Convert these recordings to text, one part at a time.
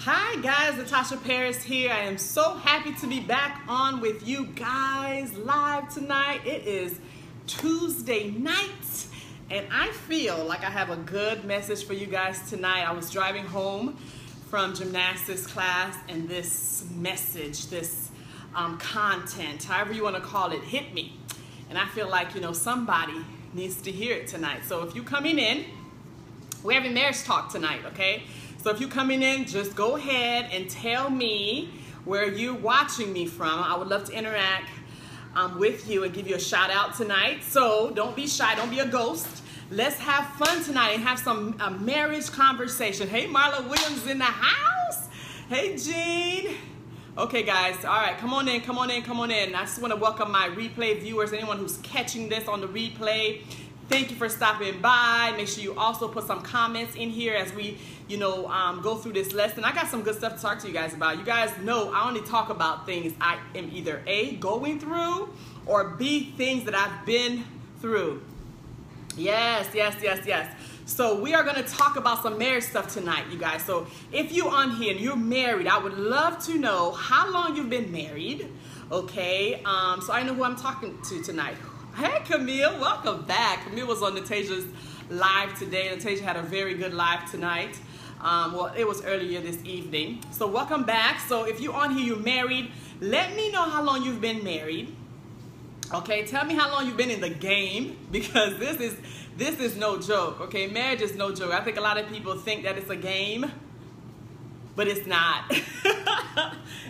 Hi guys, Natacha Parris here. I am so happy to be back on with you guys live tonight. It is Tuesday night and I feel like I have a good message for you guys tonight. I was driving home from gymnastics class and this message, this content, however you want to call it, hit me. And I feel like, somebody needs to hear it tonight. So if you're coming in, we're having marriage talk tonight, okay? So if you're coming in, just go ahead and tell me where you're watching me from. I would love to interact with you and give you a shout out tonight. So don't be shy, don't be a ghost. Let's have fun tonight and have some marriage conversation. Hey, Marla Williams in the house. Hey, Jean. Okay, guys. All right, come on in, come on in, come on in. I just want to welcome my replay viewers, anyone who's catching this on the replay. Thank you for stopping by. Make sure you also put some comments in here as we, go through this lesson. I got some good stuff to talk to you guys about. You guys know I only talk about things I am either A, going through, or B, things that I've been through. Yes. So we are going to talk about some marriage stuff tonight, you guys. So if you're on here and you're married, I would love to know how long you've been married, okay? So I know who I'm talking to tonight. Hey, Camille, welcome back. Camille was on Natacha's live today. Natacha had a very good live tonight. Well, it was earlier this evening. So welcome back. So if you're on here, you're married, let me know how long you've been married. Okay, tell me how long you've been in the game, because this is no joke, okay? Marriage is no joke. I think a lot of people think that it's a game, but it's not.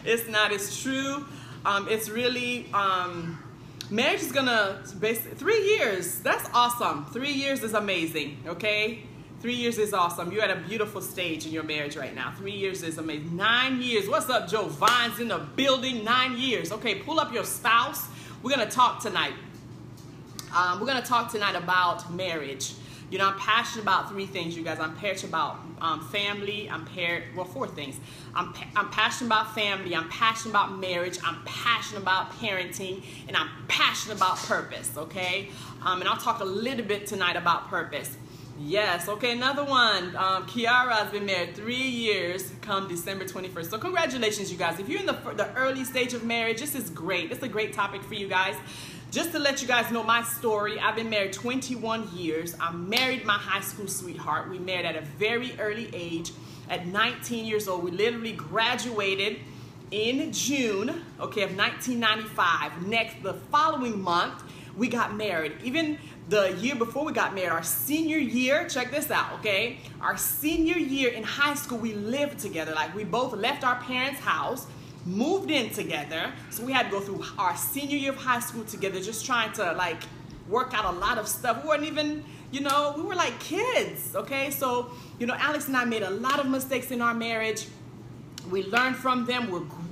It's not. It's true. It's really... marriage is gonna basically 3 years. That's awesome. 3 years is amazing. Okay, 3 years is awesome. You're at a beautiful stage in your marriage right now. 3 years is amazing. 9 years. What's up, Joe Vine's in the building? 9 years. Okay, pull up your spouse. We're gonna talk tonight. We're gonna talk tonight about marriage. I'm passionate about 3 things, you guys. I'm passionate about family. Well, 4 things. I'm passionate about family. I'm passionate about marriage. I'm passionate about parenting, and I'm passionate about purpose. Okay, and I'll talk a little bit tonight about purpose. Yes. Okay. Another one. Kiara has been married 3 years. Come December 21st. So congratulations, you guys. If you're in the early stage of marriage, this is great. This is a great topic for you guys. Just to let you guys know my story, I've been married 21 years. I married my high school sweetheart. We married at a very early age. At 19 years old, we literally graduated in June, okay, of 1995. The following month, we got married. Even the year before we got married, our senior year, check this out, okay? Our senior year in high school, we lived together. Like, we both left our parents' house, moved in together, so we had to go through our senior year of high school together, just trying to work out a lot of stuff. We weren't even, we were like kids, okay? So, Alex and I made a lot of mistakes in our marriage. We learned from them.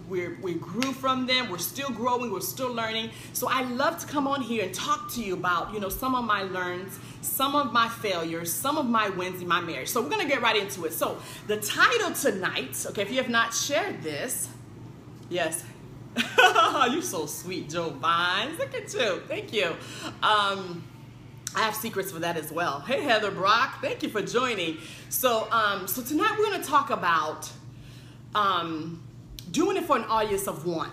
We grew from them. We're still growing. We're still learning. So I love to come on here and talk to you about, some of my learns, some of my failures, some of my wins in my marriage. So we're going to get right into it. So the title tonight, okay, if you have not shared this, yes. You're so sweet, Joe Vines. Look at you. Thank you. I have secrets for that as well. Hey, Heather Brock. Thank you for joining. So, so tonight we're going to talk about doing it for an audience of one.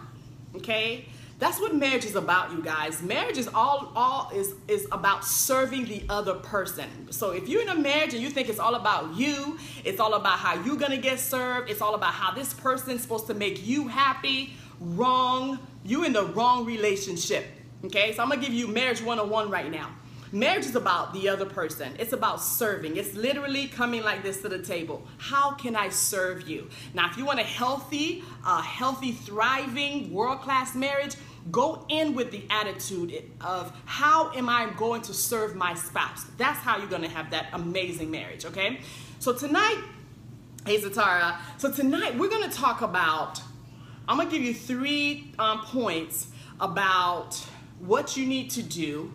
Okay? That's what marriage is about, you guys. Marriage is is about serving the other person. So if you're in a marriage and you think it's all about you, it's all about how you're going to get served, it's all about how this person's supposed to make you happy, wrong. You're in the wrong relationship. Okay? So I'm going to give you marriage 101 right now. Marriage is about the other person. It's about serving. It's literally coming like this to the table. How can I serve you? Now, if you want a healthy, thriving, world-class marriage, go in with the attitude of how am I going to serve my spouse? That's how you're going to have that amazing marriage, okay? So tonight, hey Zatara, so tonight we're going to talk about, I'm going to give you 3 points about what you need to do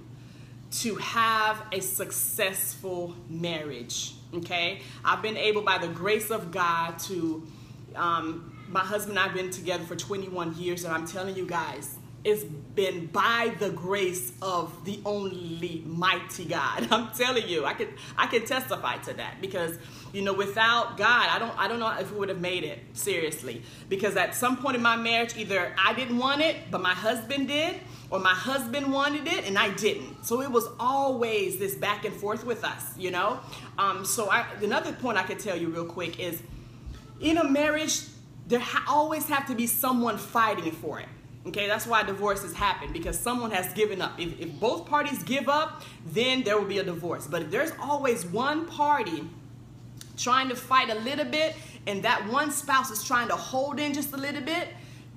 to have a successful marriage, okay? I've been able, by the grace of God, to, my husband and I have been together for 21 years, and I'm telling you guys, it's been by the grace of the only mighty God. I'm telling you, I can testify to that, because without God, I don't know if we would have made it, seriously. Because at some point in my marriage, either I didn't want it, but my husband did, or my husband wanted it and I didn't. So it was always this back and forth with us, So another point I could tell you real quick is, in a marriage, there always have to be someone fighting for it. Okay, that's why divorces happen, because someone has given up. If both parties give up, then there will be a divorce. But if there's always one party trying to fight a little bit, and that one spouse is trying to hold in just a little bit,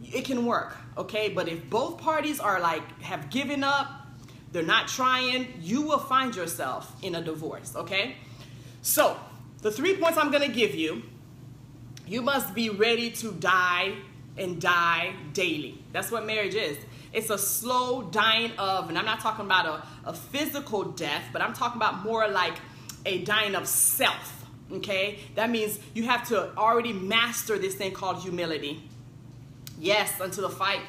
it can work, okay? But if both parties are have given up, they're not trying, you will find yourself in a divorce, okay? So, the 3 points I'm gonna give you, you must be ready to die and die daily. That's what marriage is. It's a slow dying of, and I'm not talking about a physical death, but I'm talking about more like a dying of self, okay? That means you have to already master this thing called humility. Yes, until the fight.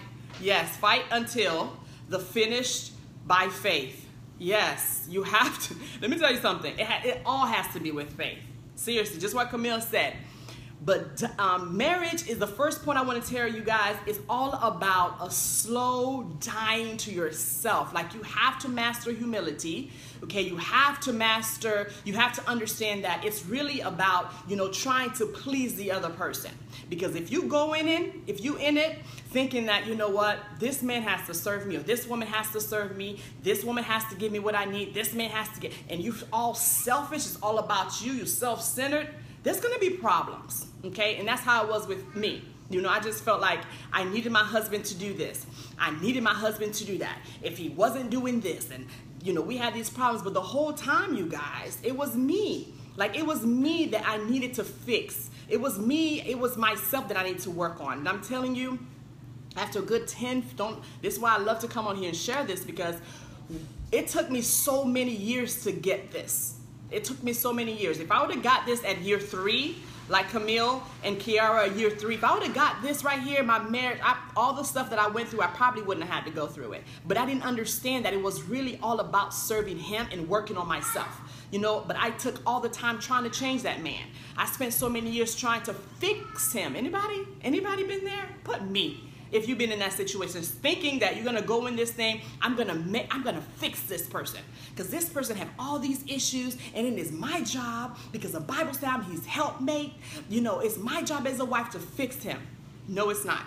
Yes, fight until the finished by faith. Yes, you have to. Let me tell you something. It all has to be with faith. Seriously, just what Camille said. But marriage is the first point I want to tell you guys. It's all about a slow dying to yourself. Like, you have to master humility. Okay, you have to understand that it's really about, trying to please the other person. Because if you in it thinking that, this man has to serve me, or this woman has to serve me, this woman has to give me what I need, this man has to get, and you all selfish, it's all about you, you're self-centered, there's going to be problems, okay? And that's how it was with me. I just felt like I needed my husband to do this. I needed my husband to do that. If he wasn't doing this, and, we had these problems. But the whole time, you guys, it was me. Like, it was me that I needed to fix. It was me. It was myself that I need to work on. And I'm telling you, after a good 10, this is why I love to come on here and share this, because it took me so many years to get this. It took me so many years. If I would have got this at year 3, like Camille and Kiara at year 3, if I would have got this right here, my marriage, all the stuff that I went through, I probably wouldn't have had to go through it. But I didn't understand that it was really all about serving him and working on myself. But I took all the time trying to change that man. I spent so many years trying to fix him. Anybody been there? Put me. If you've been in that situation, thinking that you're gonna go in this thing, I'm gonna fix this person, because this person have all these issues, and it is my job, because the Bible says I'm his helpmate. It's my job as a wife to fix him. No, it's not.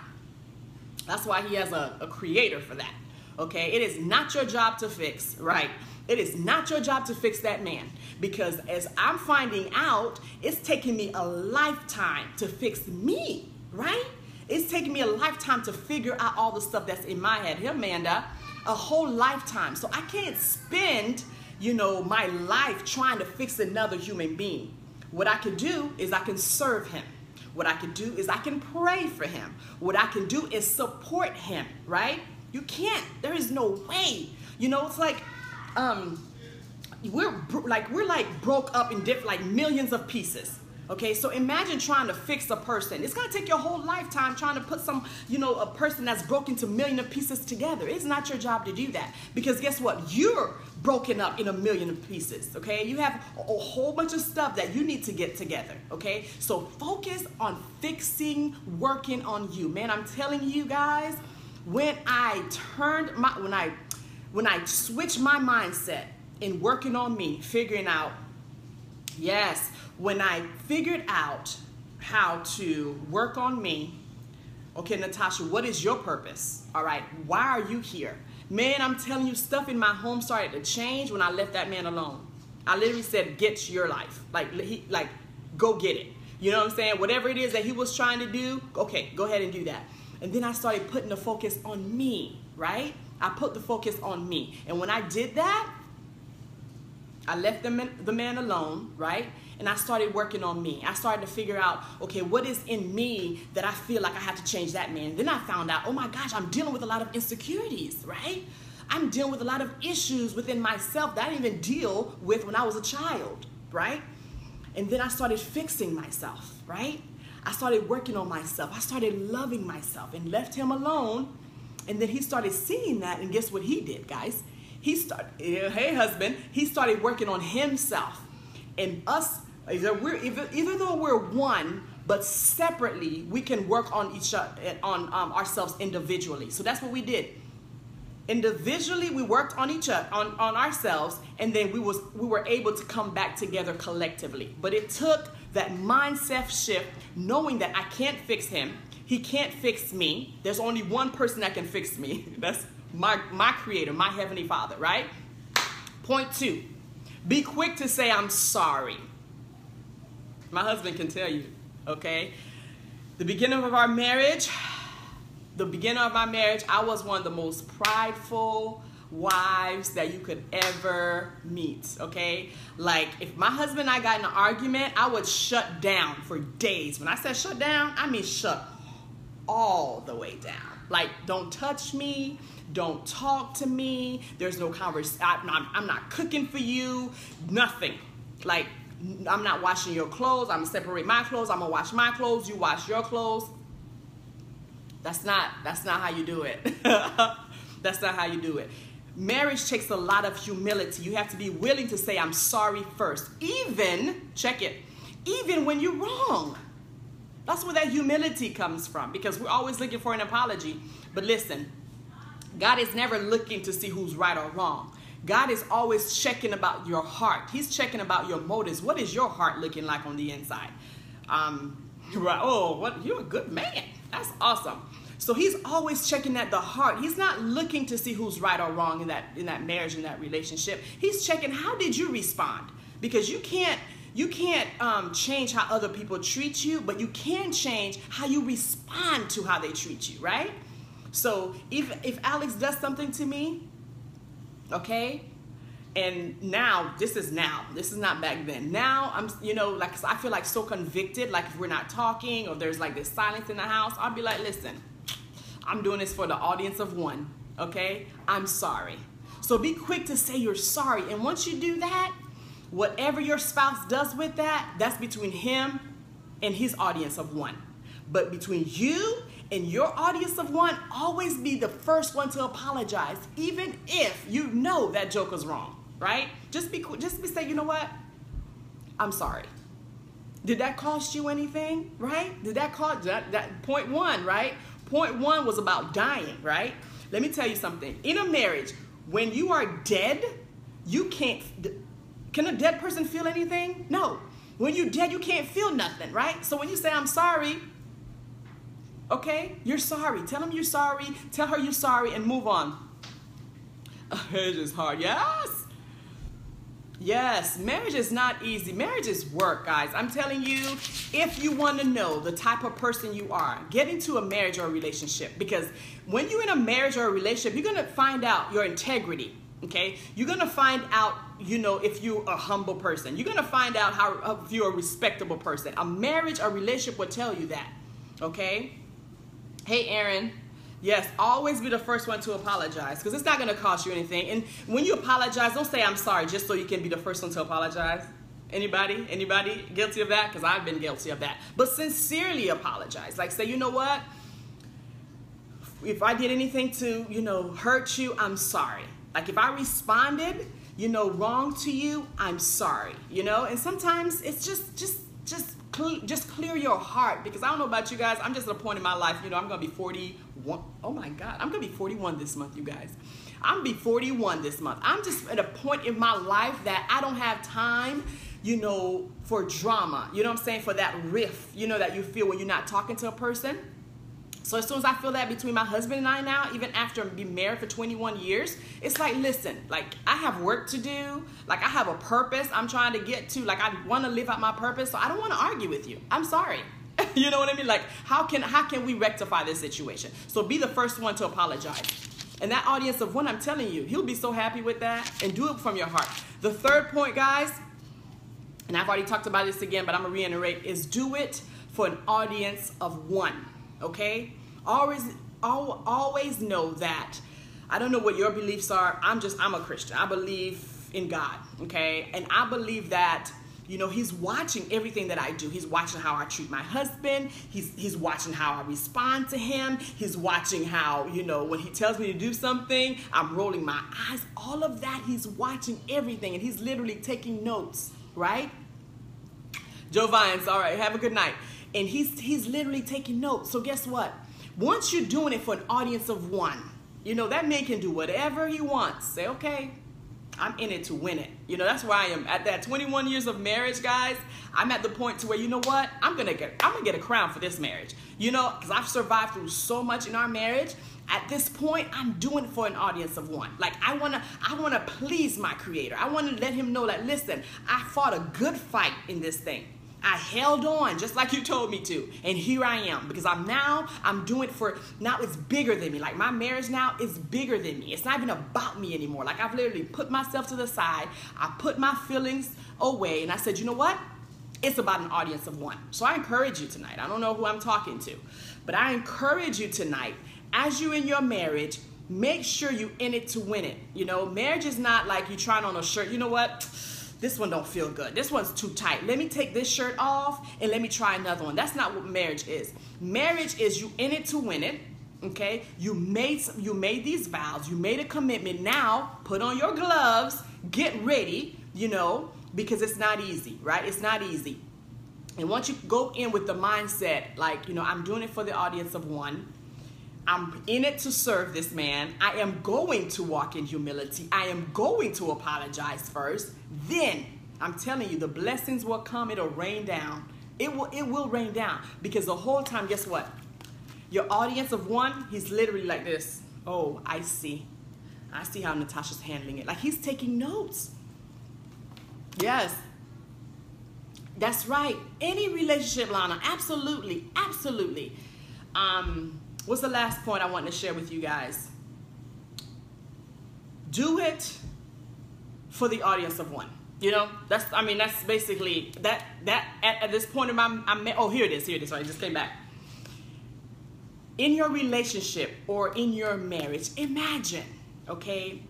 That's why he has a creator for that. Okay, it is not your job to fix, right? It is not your job to fix that man, because as I'm finding out, it's taking me a lifetime to fix me, right? It's taking me a lifetime to figure out all the stuff that's in my head. Here, Amanda, a whole lifetime. So I can't spend, my life trying to fix another human being. What I can do is I can serve him. What I can do is I can pray for him. What I can do is support him, right? You can't. There is no way. It's like, we're broke up in millions of pieces. Okay, so imagine trying to fix a person. It's going to take your whole lifetime trying to put a person that's broken to million of pieces together. It's not your job to do that, because guess what? You're broken up in a million of pieces, okay? You have a whole bunch of stuff that you need to get together, okay? So focus on fixing, working on you. Man, I'm telling you guys, when I switched my mindset in working on me, figuring out, yes, when I figured out how to work on me, okay, Natasha, what is your purpose? All right, why are you here? Man, I'm telling you, stuff in my home started to change when I left that man alone. I literally said, get your life. Go get it. You know what I'm saying? Whatever it is that he was trying to do, okay, go ahead and do that. And then I started putting the focus on me, right? I put the focus on me. And when I did that, I left the man alone, right? And I started working on me. I started to figure out, okay, what is in me that I feel like I have to change that man? Then I found out, oh my gosh, I'm dealing with a lot of insecurities, right? I'm dealing with a lot of issues within myself that I didn't even deal with when I was a child, right? And then I started fixing myself, right? I started working on myself. I started loving myself and left him alone. And then he started seeing that, and guess what he did, guys? He started, hey husband, he started working on himself. And us, even though we're one, but separately, we can work on each other, on ourselves individually. So that's what we did. Individually, we worked on each other, on ourselves, and then we were able to come back together collectively. But it took that mindset shift, knowing that I can't fix him, he can't fix me. There's only one person that can fix me. That's my creator, my heavenly father, right? Point 2, be quick to say I'm sorry. My husband can tell you, okay? The beginning of our marriage, I was one of the most prideful wives that you could ever meet, okay? Like, if my husband and I got in an argument, I would shut down for days. When I said shut down, I mean shut all the way down. Like, don't touch me, don't talk to me, there's no conversation, I'm not cooking for you, nothing. Like, I'm not washing your clothes, I'm gonna separate my clothes, I'm gonna wash my clothes, you wash your clothes. That's not how you do it. That's not how you do it. Marriage takes a lot of humility. You have to be willing to say, I'm sorry first. Even, check it, even when you're wrong. That's where that humility comes from, because we're always looking for an apology. But listen, God is never looking to see who's right or wrong. God is always checking about your heart. He's checking about your motives. What is your heart looking like on the inside? Right. Oh, what? You're a good man. That's awesome. So he's always checking at the heart. He's not looking to see who's right or wrong in that marriage, in that relationship. He's checking, how did you respond? Because you can't change how other people treat you, but you can change how you respond to how they treat you, right? So if Alex does something to me, okay, and now, this is not back then. Now I'm, like, I feel like so convicted, like if we're not talking or there's like this silence in the house, I'll be like, listen, I'm doing this for the audience of one, okay? I'm sorry. So be quick to say you're sorry. And once you do that, whatever your spouse does with that, that's between him and his audience of one. But between you and your audience of one, always be the first one to apologize, even if you know that joke was wrong, right? Just be say, you know what? I'm sorry. Did that cost you anything, right? Did that cost that point 1, right? Point 1 was about dying, right? Let me tell you something. In a marriage, when you are dead, you can't. Can a dead person feel anything? No. When you're dead, you can't feel nothing, right? So when you say I'm sorry, okay, you're sorry. Tell him you're sorry. Tell her you're sorry, and move on. Marriage is hard. Yes. Yes, marriage is not easy. Marriage is work, guys. I'm telling you, if you want to know the type of person you are, get into a marriage or a relationship. Because when you're in a marriage or a relationship, you're going to find out your integrity, okay? You're going to find out, if you're a humble person. You're going to find out if you're a respectable person. A marriage or relationship will tell you that, okay? Hey, Aaron. Yes, always be the first one to apologize, because it's not going to cost you anything. And when you apologize, don't say I'm sorry just so you can be the first one to apologize. Anybody guilty of that? Because I've been guilty of that. But sincerely apologize. Like, say, you know what? If I did anything to, hurt you, I'm sorry. Like, if I responded, wrong to you, I'm sorry. And sometimes it's just clear your heart, because I don't know about you guys. I'm just at a point in my life, I'm going to be 41. Oh my God, I'm going to be 41 this month, you guys. I'm going to be 41 this month. I'm just at a point in my life that I don't have time, for drama. You know what I'm saying? For that riff, that you feel when you're not talking to a person. So as soon as I feel that between my husband and I now, even after being married for 21 years, it's like, listen, like, I have work to do. Like, I have a purpose I'm trying to get to. Like, I want to live out my purpose. So I don't want to argue with you. I'm sorry. You know what I mean? Like, how can we rectify this situation? So be the first one to apologize. And that audience of one, I'm telling you, he'll be so happy with that, and do it from your heart. The third point, guys, and I've already talked about this again, but I'm going to reiterate, is do it for an audience of one. Okay? Always know that. I don't know what your beliefs are. I'm a Christian. I believe in God. Okay? And I believe that You know, he's watching everything that I do. He's watching how I treat my husband. He's watching how I respond to him. He's watching how, you know, when he tells me to do something, I'm rolling my eyes. All of that, he's watching everything, and he's literally taking notes, right? Joe Vines, all right, have a good night. And he's literally taking notes. So guess what? Once you're doing it for an audience of one, you know, that man can do whatever he wants. Say, okay, I'm in it to win it. You know, that's where I am. At that 21 years of marriage, guys, I'm at the point to where, you know what? I'm gonna get a crown for this marriage. You know, because I've survived through so much in our marriage. At this point, I'm doing it for an audience of one. Like, I wanna please my Creator. I wanna let him know that, listen, I fought a good fight in this thing. I held on just like you told me to, and here I am, because I'm doing it for, now it's bigger than me. Like, my marriage now is bigger than me. It's not even about me anymore. Like, I've literally put myself to the side. I put my feelings away, and I said, you know what? It's about an audience of one. So I encourage you tonight. I don't know who I'm talking to, but I encourage you tonight, as you're in your marriage, make sure you're in it to win it. You know, marriage is not like you trying on a shirt. You know what? This one don't feel good. This one's too tight. Let me take this shirt off and let me try another one. That's not what marriage is. Marriage is you in it to win it, okay? You made these vows. You made a commitment. Now, put on your gloves. Get ready, you know, because it's not easy, right? It's not easy. And once you go in with the mindset, like, you know, I'm doing it for the audience of one. I'm in it to serve this man. I am going to walk in humility. I am going to apologize first. Then, I'm telling you, the blessings will come. It'll rain down. It will rain down. Because the whole time, guess what? Your audience of one, he's literally like this. Oh, I see. I see how Natacha's handling it. Like, he's taking notes. Yes. That's right. Any relationship, Lana, absolutely, absolutely. What's the last point I want to share with you guys? Do it for the audience of one. You know, that's basically that at this point in oh, here it is. Sorry, I just came back. In your relationship or in your marriage, imagine, okay,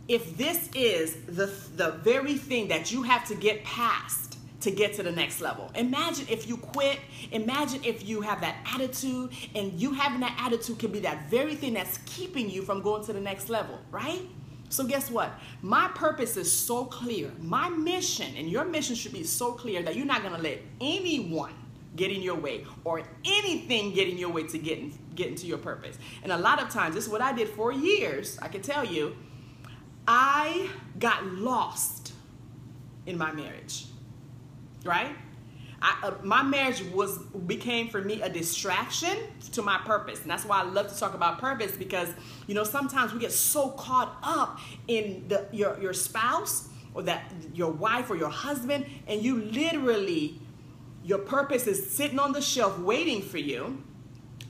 if this is the very thing that you have to get past to get to the next level. Imagine if you quit. Imagine if you have that attitude, and you having that attitude can be that very thing that's keeping you from going to the next level, right? So guess what? My purpose is so clear. My mission and your mission should be so clear that you're not going to let anyone get in your way or anything get in your way to get into your purpose. And a lot of times, this is what I did for years. I can tell you, I got lost in my marriage. Right? My marriage became for me a distraction to my purpose. And that's why I love to talk about purpose, because, you know, sometimes we get so caught up in your spouse or your wife or your husband, and you literally, your purpose is sitting on the shelf waiting for you.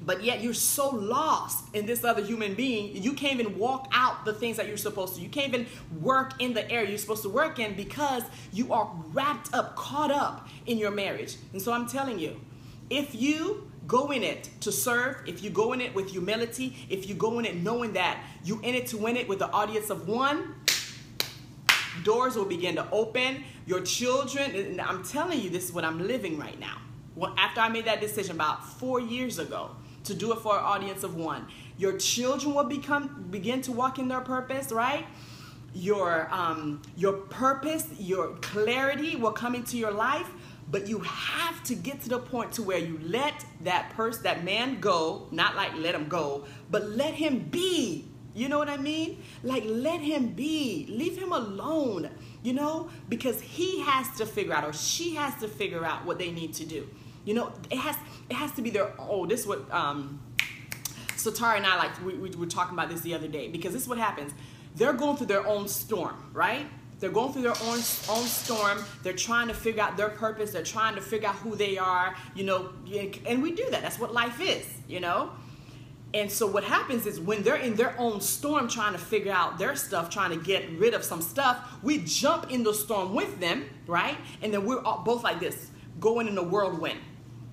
But yet you're so lost in this other human being, you can't even walk out the things that you're supposed to. You can't even work in the area you're supposed to work in, because you are wrapped up, caught up in your marriage. And so I'm telling you, if you go in it to serve, if you go in it with humility, if you go in it knowing that you in it to win it with the audience of one, doors will begin to open. Your children, and I'm telling you, this is what I'm living right now. Well, after I made that decision about 4 years ago, to do it for an audience of one, your children will begin to walk in their purpose, right? Your purpose, your clarity will come into your life, but you have to get to the point to where you let that man go, not like let him go, but let him be. You know what I mean? Like, let him be. Leave him alone, you know, because he has to figure out, or she has to figure out what they need to do. You know, it has to be their, this is what Satara and I, we were talking about this the other day, because this is what happens. They're going through their own storm, right? They're going through their own storm. They're trying to figure out their purpose. They're trying to figure out who they are, you know, and we do that. That's what life is, you know? And so what happens is, when they're in their own storm trying to figure out their stuff, trying to get rid of some stuff, we jump in the storm with them, right? And then we're all both like this, going in a whirlwind.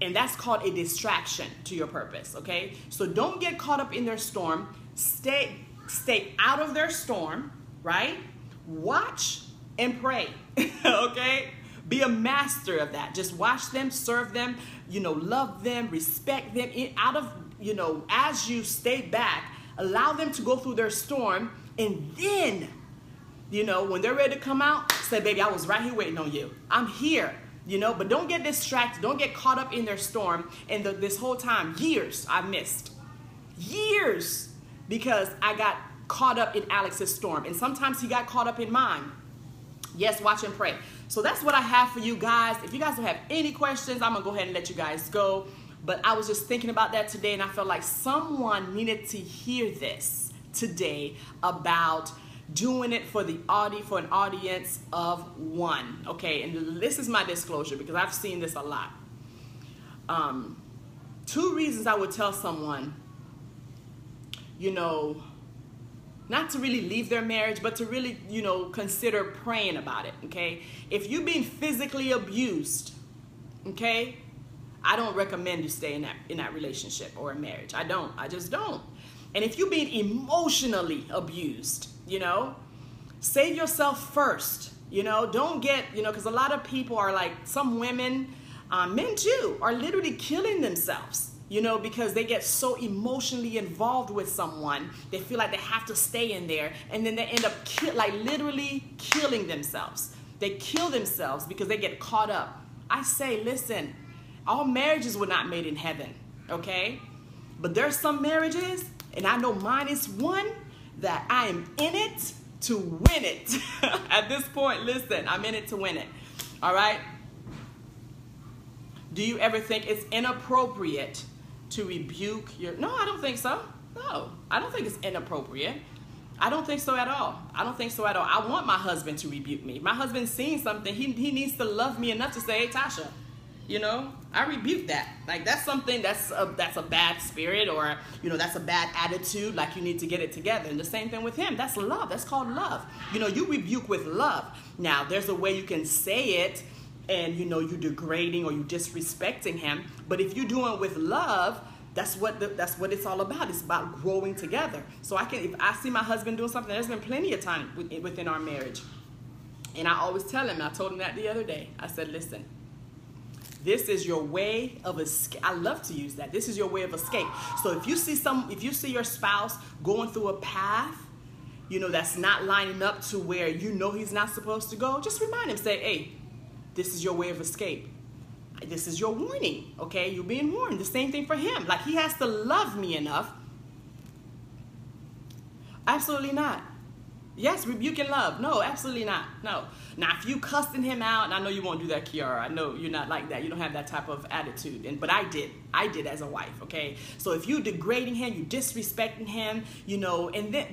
And that's called a distraction to your purpose, okay? So don't get caught up in their storm. Stay out of their storm, right? Watch and pray, okay? Be a master of that. Just watch them, serve them, love them, respect them. As you stay back, allow them to go through their storm, and then, when they're ready to come out, say, baby, I was right here waiting on you. I'm here, but don't get distracted. Don't get caught up in their storm. And this whole time, years I missed. Years, because I got caught up in Alex's storm. And sometimes he got caught up in mine. Yes, watch and pray. So that's what I have for you guys. If you guys don't have any questions, I'm going to go ahead and let you guys go. But I was just thinking about that today, and I felt like someone needed to hear this today about doing it for an audience of one. Okay, and this is my disclosure because I've seen this a lot. 2 reasons I would tell someone, not to really leave their marriage, but to really, consider praying about it, okay? If you're being physically abused, okay, I don't recommend you stay in that relationship or a marriage. I just don't. And if you're being emotionally abused, save yourself first, don't get, because a lot of people are like, some women, men too, are literally killing themselves. Because they get so emotionally involved with someone, they feel like they have to stay in there, and then they end up literally killing themselves. They kill themselves because they get caught up. I say, listen, all marriages were not made in heaven, okay? But there's some marriages, and I know mine is one, that I am in it to win it. At this point, listen, I'm in it to win it, all right? Do you ever think it's inappropriate to rebuke No, I don't think so. No, I don't think it's inappropriate. I don't think so at all. I don't think so at all. I want my husband to rebuke me. My husband's seeing something. He needs to love me enough to say, hey, Tasha, I rebuke that. Like, that's something that's a bad spirit, or, that's a bad attitude. Like, you need to get it together. And the same thing with him. That's love. That's called love. You rebuke with love. Now, there's a way you can say it, and you're degrading or you're disrespecting him. But if you're doing it with love, that's what it's all about. It's about growing together. So if I see my husband doing something, there's been plenty of time within our marriage, and I always tell him. I told him that the other day. I said, listen, this is your way of escape. I love to use that. This is your way of escape. So if you see your spouse going through a path, that's not lining up to where he's not supposed to go, just remind him. Say, hey, this is your way of escape. This is your warning, okay? You're being warned. The same thing for him. Like, he has to love me enough. Absolutely not. Yes, rebuke and love. No, absolutely not. No. Now, if you cussing him out, and I know you won't do that, Kiara. I know you're not like that. You don't have that type of attitude. But I did. I did as a wife, okay? So if you're degrading him, you're disrespecting him,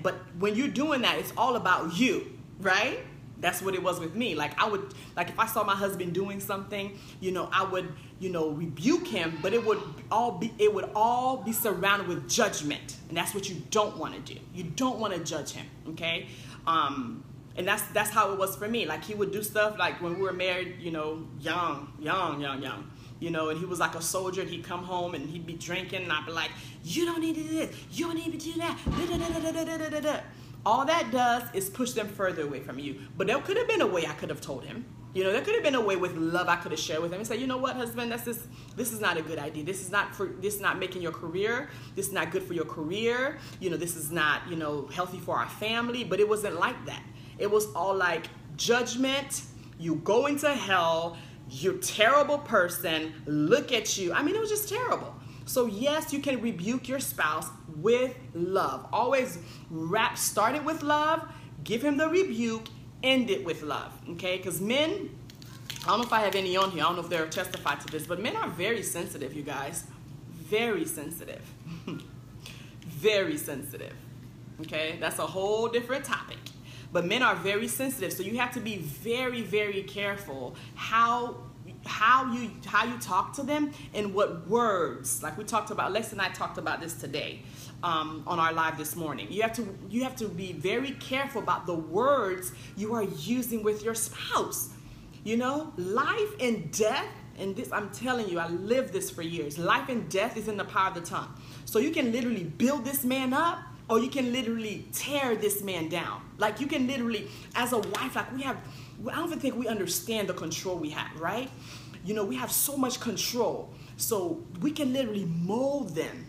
but when you're doing that, it's all about you, right? That's what it was with me. Like, if I saw my husband doing something, I would, rebuke him, but it would all be surrounded with judgment. And that's what you don't want to do. You don't want to judge him, okay? And that's how it was for me. Like, he would do stuff like when we were married, young, and he was like a soldier, and he'd come home and he'd be drinking, and I'd be like, you don't need to do this, you don't need to do that. All that does is push them further away from you. But there could have been a way I could have told him. There could have been a way with love I could have shared with him and said, you know what, husband, this is not a good idea. This is not making your career. This is not good for your career. This is not, healthy for our family. But it wasn't like that. It was all like judgment. You go into hell. You're a terrible person. Look at you. I mean, it was just terrible. So yes, you can rebuke your spouse with love. Always start it with love, give him the rebuke, end it with love, okay? Because men, I don't know if I have any on here, I don't know if they're testified to this, but men are very sensitive, you guys. Very sensitive. Very sensitive, okay? That's a whole different topic. But men are very sensitive, so you have to be very, very careful how you talk to them and what words. Like we talked about, Lex and I talked about this today on our live this morning. You have to be very careful about the words you are using with your spouse. Life and death, and this, I'm telling you, I lived this for years. Life and death is in the power of the tongue. So you can literally build this man up, or you can literally tear this man down. Like, you can literally, as a wife, like I don't even think we understand the control we have, right? You know, we have so much control. So we can literally mold them.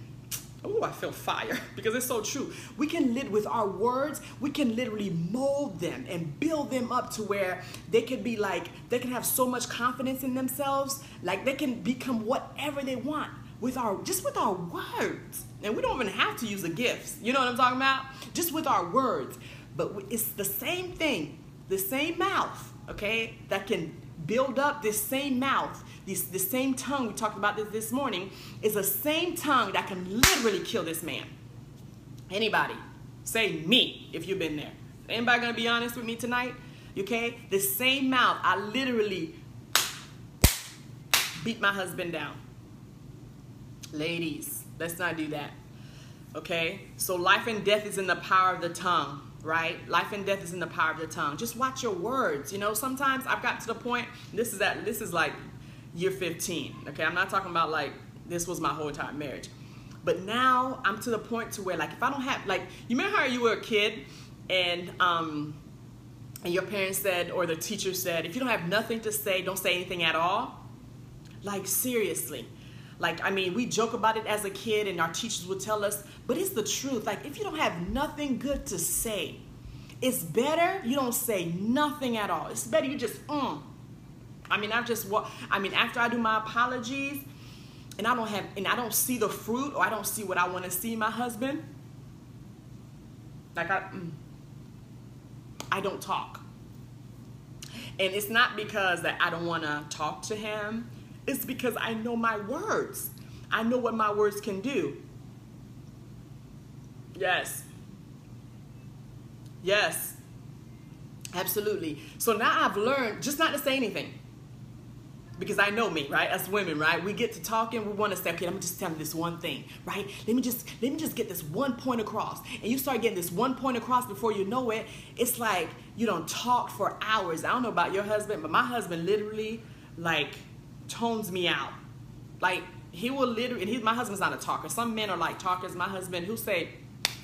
Oh, I feel fire because it's so true. We can live with our words. We can literally mold them and build them up to where they could be like, they can have so much confidence in themselves. Like they can become whatever they want with just with our words. And we don't even have to use the gifts. You know what I'm talking about? Just with our words. But it's the same thing, the same mouth, okay, that can build up this same mouth. The same tongue, we talked about this morning, is the same tongue that can literally kill this man. Anybody? Say me if you've been there. Anybody gonna be honest with me tonight? Okay? The same mouth, I literally beat my husband down. Ladies, let's not do that. Okay? So life and death is in the power of the tongue. Right? Life and death is in the power of the tongue. Just watch your words. You know, sometimes I've got to the point, this is like year 15. Okay, I'm not talking about like this was my whole entire marriage. But now I'm to the point to where like if I don't have, like, you remember how you were a kid and your parents said, or the teacher said, if you don't have nothing to say, don't say anything at all? Like seriously. Like, I mean, we joke about it as a kid and our teachers would tell us, but it's the truth. Like, if you don't have nothing good to say, it's better you don't say nothing at all. It's better you just, I mean, after I do my apologies and I don't see the fruit or I don't see what I want to see in my husband, like I don't talk. And it's not because that I don't want to talk to him. It's because I know my words. I know what my words can do. Yes. Yes. Absolutely. So now I've learned just not to say anything. Because I know me, right? As women, right? We get to talking, we want to say, okay, let me just tell you this one thing, right? Let me just get this one point across. And you start getting this one point across before you know it. It's like you don't talk for hours. I don't know about your husband, but my husband literally, like, tones me out. Like, he will literally, and my husband's not a talker. Some men are like talkers. My husband, he'll say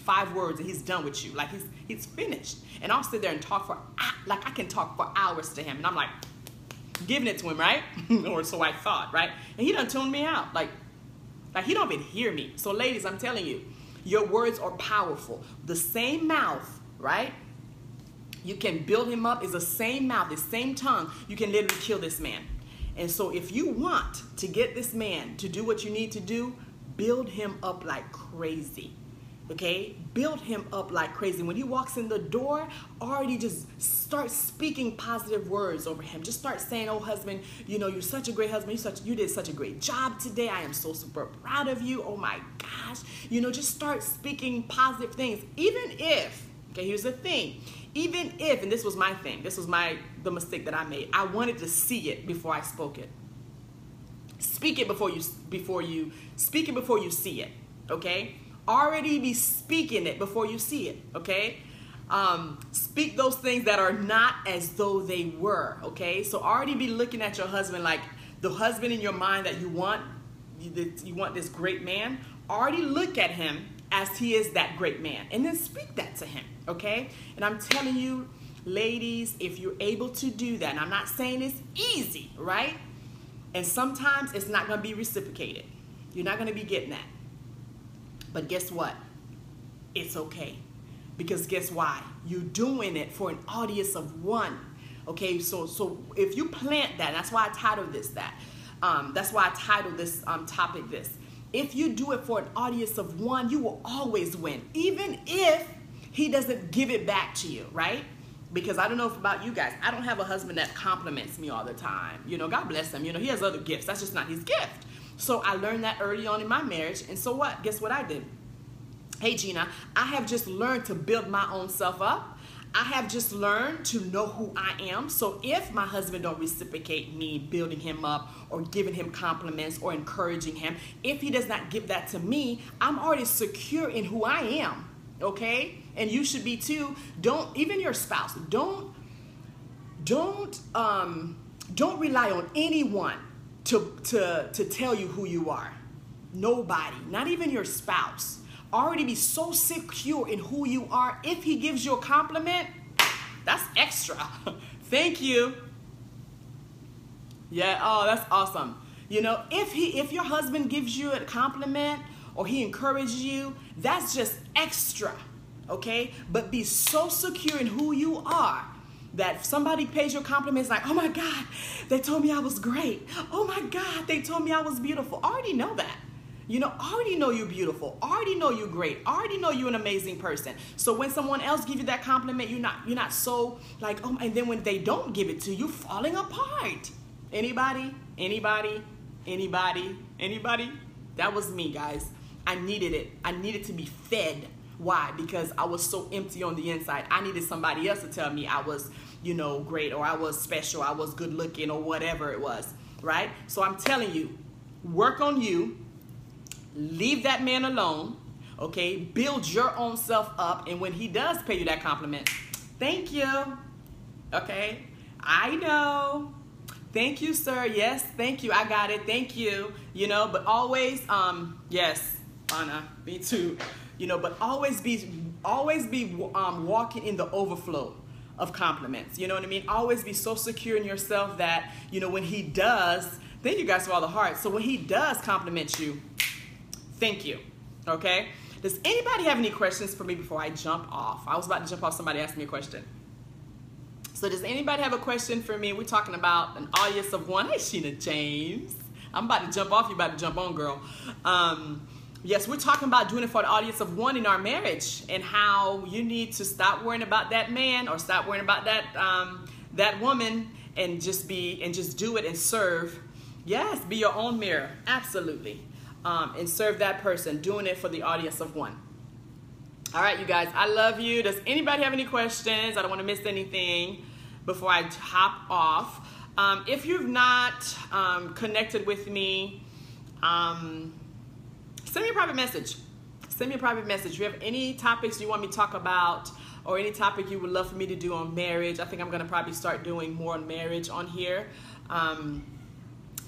5 words and he's done with you. Like, he's finished. And I'll sit there and talk like I can talk for hours to him. And I'm like, giving it to him, right? Or so I thought, right? And he done tuned me out. Like he don't even hear me. So ladies, I'm telling you, your words are powerful. The same mouth, right? You can build him up. Is the same mouth, the same tongue. You can literally kill this man. And so if you want to get this man to do what you need to do, build him up like crazy. Okay? Build him up like crazy. When he walks in the door, already just start speaking positive words over him. Just start saying, oh, husband, you know, you're such a great husband. You did such a great job today. I am so super proud of you. Oh, my gosh. You know, just start speaking positive things. Even if, okay, here's the thing. Even if, and this was my thing, this was the mistake that I made. I wanted to see it before I spoke it. Speak it before you speak it before you see it, okay? Already be speaking it before you see it, okay? Speak those things that are not as though they were, okay? So already be looking at your husband like the husband in your mind that you want this great man. Already look at him as he is that great man, and then speak that to him, okay? And I'm telling you, ladies, if you're able to do that, and I'm not saying it's easy, right? And sometimes it's not going to be reciprocated. You're not going to be getting that. But guess what? It's okay. Because guess why? You're doing it for an audience of one. Okay, so if you plant that, that's why I titled this that. That's why I titled this topic this. If you do it for an audience of one, you will always win. Even if he doesn't give it back to you, right? Because I don't know about you guys. I don't have a husband that compliments me all the time. You know, God bless him. You know, he has other gifts. That's just not his gift. So I learned that early on in my marriage. And so what? Guess what I did? Hey, Gina, I have just learned to build my own self up. I have just learned to know who I am. So if my husband don't reciprocate me building him up or giving him compliments or encouraging him, if he does not give that to me, I'm already secure in who I am. Okay? And you should be too. Even your spouse, don't rely on anyone to tell you who you are. Nobody, not even your spouse. Already be so secure in who you are. If he gives you a compliment, that's extra. Thank you. Yeah, oh, that's awesome. You know, if your husband gives you a compliment or he encourages you, that's just extra, okay? But be so secure in who you are that if somebody pays you a compliment, it's like, oh my God, they told me I was great. Oh my God, they told me I was beautiful. I already know that. You know, I already know you're beautiful. I already know you're great. I already know you're an amazing person. So when someone else gives you that compliment, you're not so like, oh, and then when they don't give it to you, you're falling apart. Anybody? Anybody? Anybody? Anybody? That was me, guys. I needed it. I needed to be fed. Why? Because I was so empty on the inside. I needed somebody else to tell me I was, you know, great, or I was special, I was good looking, or whatever it was, right? So I'm telling you, work on you. Leave that man alone, okay? Build your own self up, and when he does pay you that compliment, thank you, okay? I know. Thank you, sir. Yes, thank you. I got it. Thank you. You know, but always, yes, Anna, me too. You know, but always be walking in the overflow of compliments. You know what I mean? Always be so secure in yourself that, you know, when he does, thank you guys for all the hearts. So when he does compliment you, thank you, okay? Does anybody have any questions for me before I jump off? I was about to jump off, somebody asked me a question. So does anybody have a question for me? We're talking about an audience of one. Hey, Sheena James. I'm about to jump off, you about to jump on, girl. Yes, we're talking about doing it for the audience of one in our marriage, and how you need to stop worrying about that man or stop worrying about that woman, and just do it and serve. Yes, be your own mirror, absolutely. And serve that person, doing it for the audience of one. All right, you guys, I love you. Does anybody have any questions? I don't want to miss anything before I hop off. If you've not connected with me, send me a private message. Send me a private message. If you have any topics you want me to talk about, or any topic you would love for me to do on marriage, I think I'm going to probably start doing more on marriage on here.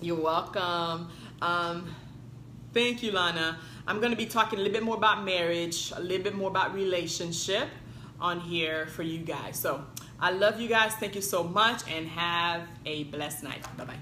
You're welcome. Thank you, Lana. I'm going to be talking a little bit more about marriage, a little bit more about relationship on here for you guys. So I love you guys. Thank you so much, and have a blessed night. Bye-bye.